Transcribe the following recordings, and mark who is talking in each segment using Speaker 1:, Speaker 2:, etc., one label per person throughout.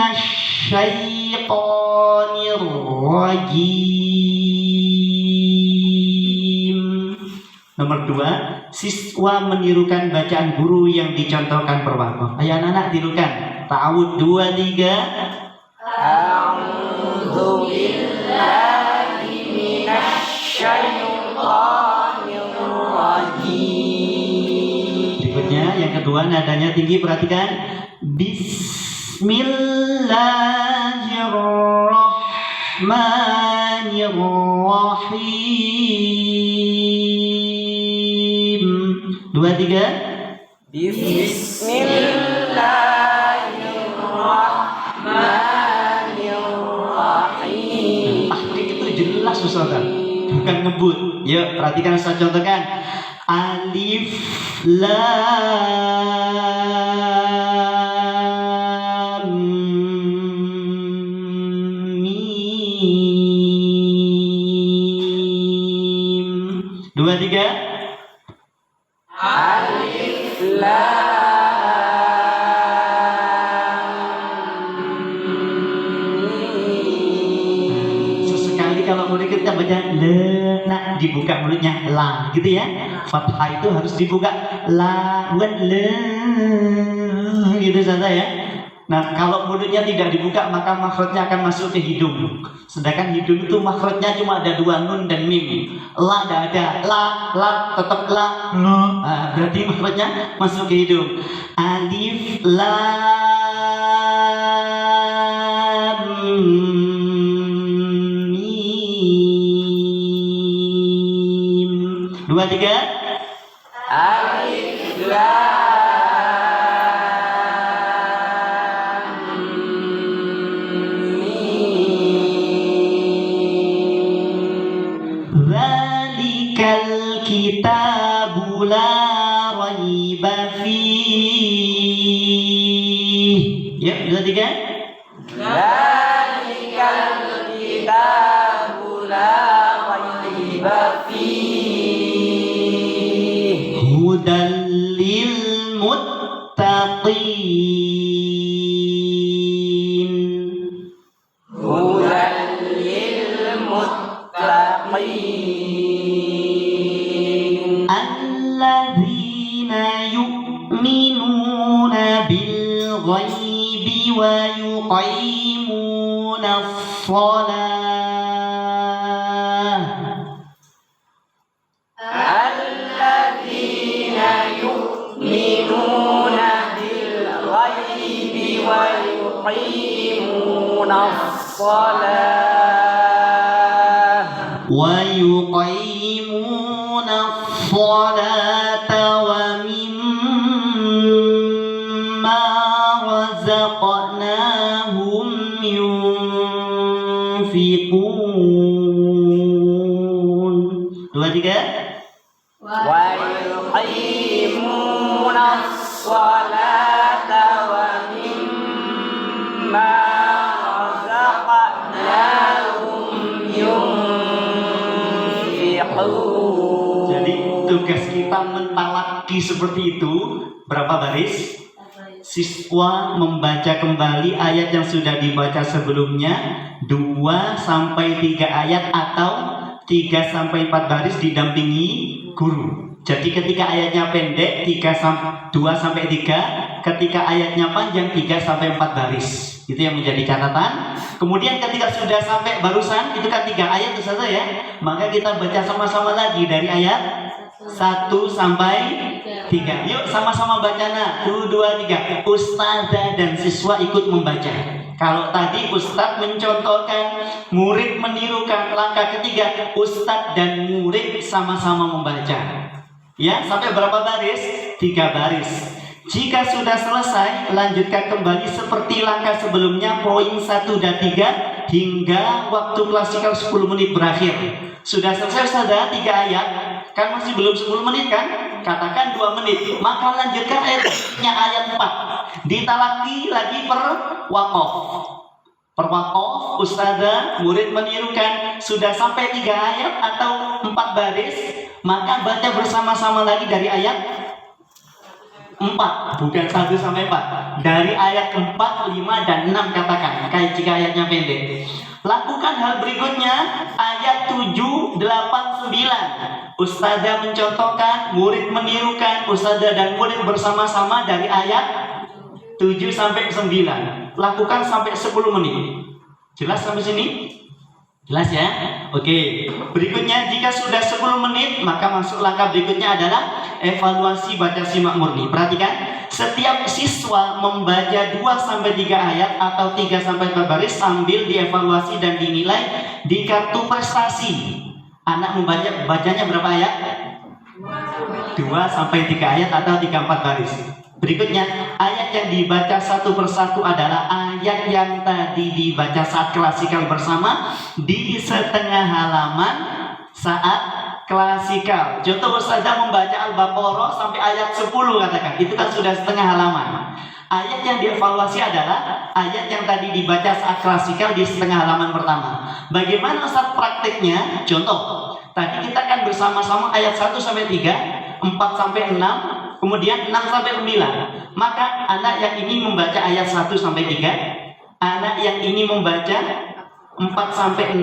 Speaker 1: minasyaitonir rajim. Nomor 2, siswa menirukan bacaan guru yang dicontohkan per waktu. Ayo anak-anak tirukan. Ta'awud 2, 3.
Speaker 2: A'udzu billahi minasyaitonir rajim.
Speaker 1: Berikutnya yang kedua nadanya tinggi, perhatikan. Bismillahirrahmanirrahim. 2, 3.
Speaker 2: Bismillahirrahmanirrahim.
Speaker 1: Tahqiq itu jelas Ustaz, bukan ngebut. Yuk perhatikan, saya contohkan. Alif lam mim. 2, 3.
Speaker 2: Alif lam mim.
Speaker 1: Sesekali kalau murid kita baca le, nah dibuka mulutnya la, gitu ya. Fathah itu harus dibuka la, bukan le, gitu saja ya. Nah kalau mulutnya tidak dibuka maka makhrajnya akan masuk ke hidung. Sedangkan hidung itu makhrajnya cuma ada 2 nun dan mim. La tidak ada, la tetap la. Nah, berarti makhrajnya masuk ke hidung. Alif lam mim. 2, 3.
Speaker 2: Alif lam mim.
Speaker 1: Dzalikal kitabu la raiba fihi. Ya, 2, 3.
Speaker 2: Dzalikal kitabu la raiba fihi.
Speaker 1: Hudal lil muttaqin.
Speaker 2: Hudan lil muttaqin.
Speaker 1: Alladzina yu'minuna bil ghaibi wa yuqimuna as-salah.
Speaker 2: Alladzina yu'minuna bil ghaibi wa yuqimuna as-salah.
Speaker 1: Wa yuqimuna as-salata wa mimma razaqnahum yunfiqun. 2, 3.
Speaker 2: Wa yuqimuna as-salata wa mimma razaqnahum yunfiqun.
Speaker 1: Jadi tugas kita mentalaki seperti itu. Berapa baris? Siswa membaca kembali ayat yang sudah dibaca sebelumnya 2 sampai 3 ayat atau 3 sampai 4 baris didampingi guru. Jadi ketika ayatnya pendek 2 sampai 3, ketika ayatnya panjang 3 sampai 4 baris. Itu yang menjadi catatan. Kemudian ketika sudah sampai barusan itu kan 3 ayat itu saja ya, maka kita baca sama-sama lagi dari ayat 1 sampai 3. Yuk sama-sama baca. Nah, 1, 2, 3. Ustazah dan siswa ikut membaca. Kalau tadi Ustadz mencontohkan, murid menirukan. Langkah ketiga, Ustadz dan murid sama-sama membaca. Ya, sampai berapa baris? 3 baris. Jika sudah selesai, lanjutkan kembali seperti langkah sebelumnya, poin 1 dan 3 hingga waktu klasikal 10 menit berakhir. Sudah selesai Ustazah 3 ayat, kan masih belum 10 menit kan? Katakan 2 menit, maka lanjutkan ayatnya ayat 4. Ditalaki lagi per waqaf. Per waqaf, Ustazah, murid menirukan. Sudah sampai 3 ayat atau 4 baris, maka baca bersama-sama lagi dari ayat 4, bukan 1 sampai 4. Dari ayat 4, 5, dan 6 katakan, kayak jika ayatnya pendek. Lakukan hal berikutnya, ayat 7, 8, 9. Ustazah mencontohkan, murid menirukan, ustazah dan murid bersama-sama dari ayat 7 sampai 9. Lakukan sampai 10 menit. Jelas sampai sini? Jelas ya? Oke. Berikutnya, jika sudah 10 menit, maka masuk langkah berikutnya adalah evaluasi baca simak murni. Perhatikan, setiap siswa membaca 2-3 ayat atau 3-4 baris sambil dievaluasi dan dinilai di kartu prestasi. Anak bacanya berapa ayat? 2-3 ayat atau 3-4 baris. Berikutnya, ayat yang dibaca satu persatu adalah ayat yang tadi dibaca saat klasikal bersama di setengah halaman saat klasikal. Contoh, Ustazah membaca Al-Baqarah sampai ayat 10 katakan, itu kan sudah setengah halaman. Ayat yang dievaluasi adalah ayat yang tadi dibaca saat klasikal di setengah halaman pertama. Bagaimana saat prakteknya? Contoh, tadi kita kan bersama-sama ayat 1-3, 4-6, kemudian 6-9. Maka anak yang ini membaca ayat 1-3, anak yang ini membaca 4-6,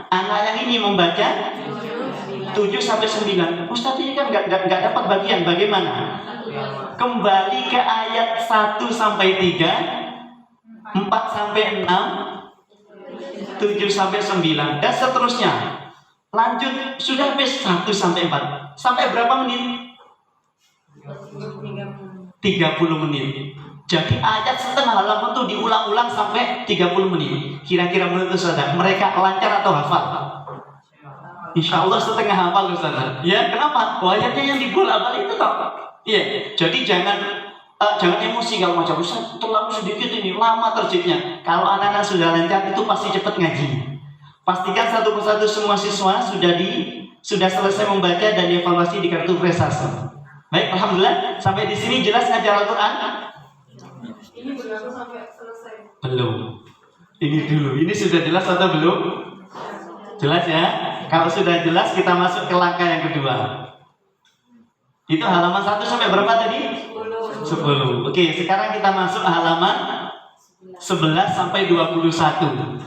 Speaker 1: anak yang ini membaca 7-9. Ustaz, ini kan nggak dapat bagian. Bagaimana? Kembali ke ayat 1-3, 4-6, 7-9, dan seterusnya. Lanjut, sudah habis 1-4. Sampai berapa menit? 30 menit. Jadi ayat setengah halaman itu diulang-ulang sampai 30 menit. Kira-kira menurut Ustaz, mereka lancar atau hafal? Insya Allah setengah hafal Ustaz. Ya, kenapa? Ayatnya yang dibolak-balik itu toh. Iya. Jadi jangan emosi kalau macam Ustaz, terlalu sedikit ini, lama terjidnya. Kalau anak-anak sudah lancar itu pasti cepat ngaji. Pastikan satu persatu semua siswa sudah selesai membaca dan dievaluasi di kartu prestasi. Baik, alhamdulillah. Sampai di sini jelas ngajar Al-Quran?
Speaker 3: Ini belum sampai selesai.
Speaker 1: Belum. Ini dulu. Ini sudah jelas atau belum? Jelas ya? Kalau sudah jelas, kita masuk ke langkah yang kedua. Itu halaman 1 sampai berapa tadi? 10. Oke, sekarang kita masuk halaman 11 sampai 21.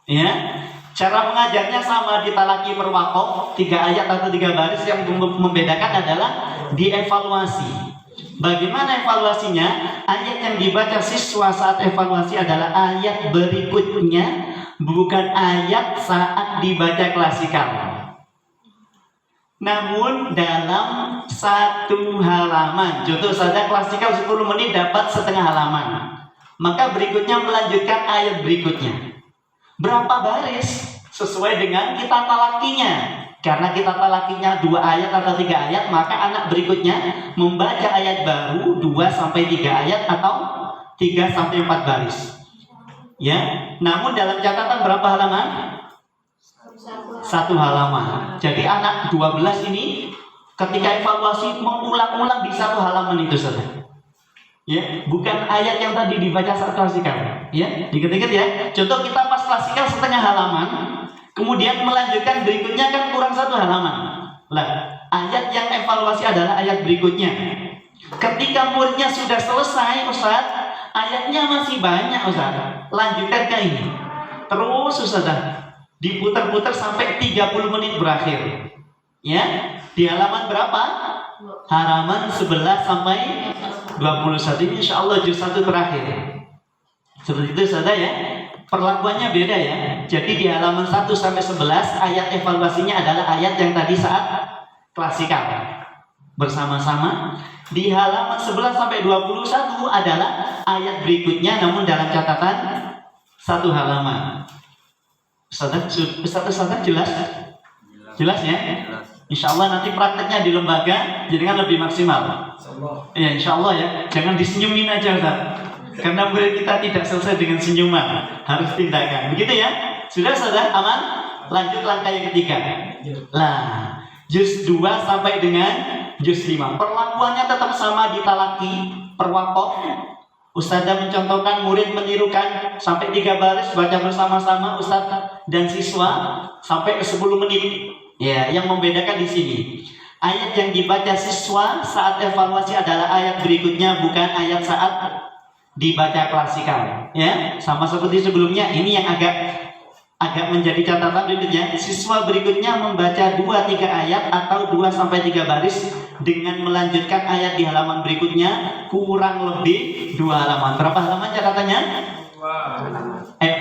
Speaker 1: Ya. Cara mengajarnya sama di talaki perwakof, 3 ayat atau 3 baris. Yang membedakan adalah dievaluasi. Bagaimana evaluasinya? Ayat yang dibaca siswa saat evaluasi adalah ayat berikutnya, bukan ayat saat dibaca klasikal. Namun dalam satu halaman. Contoh saja klasikal 10 menit dapat setengah halaman. Maka berikutnya melanjutkan ayat berikutnya. Berapa baris? Sesuai dengan kita talakinya. Karena kita talakinya 2 ayat atau 3 ayat, maka anak berikutnya membaca ayat baru 2-3 ayat atau 3-4 baris. Ya. Namun dalam catatan berapa halaman? 1 halaman. Jadi anak 12 ini ketika evaluasi mengulang-ulang di 1 halaman itu saja. Ya, bukan ayat yang tadi dibaca saat klasikal. Ya, dikit-dikit ya. Contoh kita pas klasikal setengah halaman, kemudian melanjutkan berikutnya kan kurang 1 halaman. Lah, ayat yang evaluasi adalah ayat berikutnya. Ketika muridnya sudah selesai, Ustaz, ayatnya masih banyak, Ustaz. Lanjutkan ke ini. Terus Ustaz, diputar-putar sampai 30 menit berakhir. Ya, di halaman berapa? Halaman 11 sampai 21. Ini insya Allah juz 1 terakhir. Seperti itu saja ya. Perlakuannya beda ya. Jadi di halaman 1-11 ayat evaluasinya adalah ayat yang tadi saat klasikal bersama-sama. Di halaman 11-21 adalah ayat berikutnya, namun dalam catatan 1 halaman. Ustaz jelas? Jelas ya? Insya Allah nanti prakteknya di lembaga jadi kan lebih maksimal. Ya insya Allah ya. Jangan disenyumin aja Ustaz. Karena murid kita tidak selesai dengan senyuman, harus tindakan. Begitu ya? Sudah aman? Lanjut langkah yang ketiga. Lah, juz 2 sampai dengan juz 5. Perlakuannya tetap sama di talaki perwakof. Ustazah mencontohkan, murid menirukan sampai 3 baris, baca bersama-sama ustazah dan siswa sampai ke 10 menit. Ya, yang membedakan di sini. Ayat yang dibaca siswa saat evaluasi adalah ayat berikutnya, bukan ayat saat dibaca klasikal. Ya, sama seperti sebelumnya. Ini yang agak menjadi catatan berikutnya. Siswa berikutnya membaca 2-3 ayat atau 2-3 baris dengan melanjutkan ayat di halaman berikutnya, kurang lebih 2 halaman. Berapa halaman catatannya?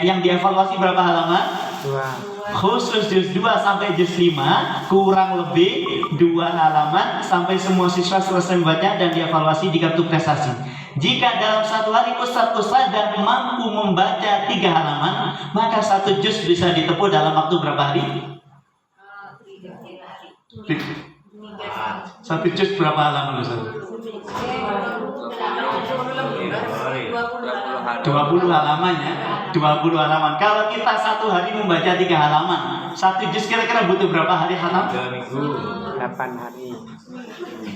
Speaker 1: Yang dievaluasi berapa halaman?
Speaker 2: 2.
Speaker 1: Khusus juz 2 sampai juz 5 kurang lebih 2 halaman sampai semua siswa selesai membaca dan dievaluasi di kartu prestasi. Jika dalam satu hari Ustadz dan mampu membaca 3 halaman, maka 1 juz bisa ditempuh dalam waktu berapa hari? 1 juz berapa halaman Ustadz? 20 halaman ya, 20 halaman. Kalau kita 1 hari membaca 3 halaman, 1 juz kira-kira butuh berapa hari khatam?
Speaker 2: 8 hari.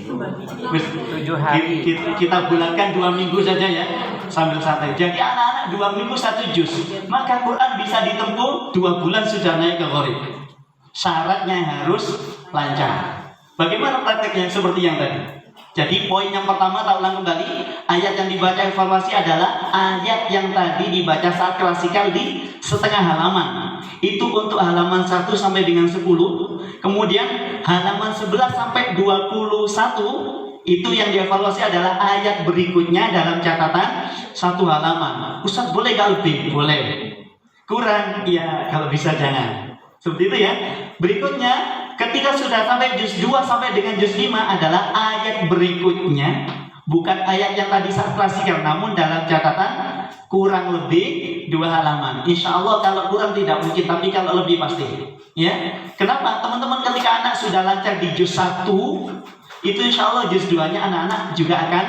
Speaker 1: 7
Speaker 2: hari.
Speaker 1: Kita bulatkan 2 minggu saja ya, sambil santai. Jadi anak-anak 2 minggu 1 juz, maka Quran bisa ditempuh 2 bulan sudah naik ke qori. Syaratnya harus lancar. Bagaimana prakteknya seperti yang tadi? Jadi poin yang pertama, tak ulang kembali, ayat yang dibaca evaluasi adalah ayat yang tadi dibaca saat klasikal di setengah halaman. Itu untuk halaman 1 sampai dengan 10. Kemudian halaman 11 sampai 21 itu yang dievaluasi adalah ayat berikutnya dalam catatan 1 halaman. Ustaz, boleh gak lebih? Boleh. Kurang? Ya, kalau bisa jangan. Seperti itu ya. Berikutnya, ketika sudah sampai juz 2 sampai dengan juz 5 adalah ayat berikutnya, bukan ayat yang tadi saat klasikal, namun dalam catatan kurang lebih 2 halaman. Insya Allah kalau kurang tidak mungkin, tapi kalau lebih pasti. Ya, kenapa? Teman-teman ketika anak sudah lancar di juz 1, itu insya Allah juz 2-nya anak-anak juga akan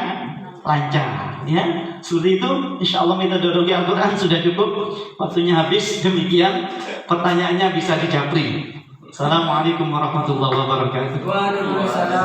Speaker 1: lancar. Ya, seperti itu. Insya Allah metodologi Al-Quran sudah cukup. Waktunya habis. Demikian pertanyaannya bisa dijapri. Assalamualaikum warahmatullahi wabarakatuh.
Speaker 4: Waalaikumsalam.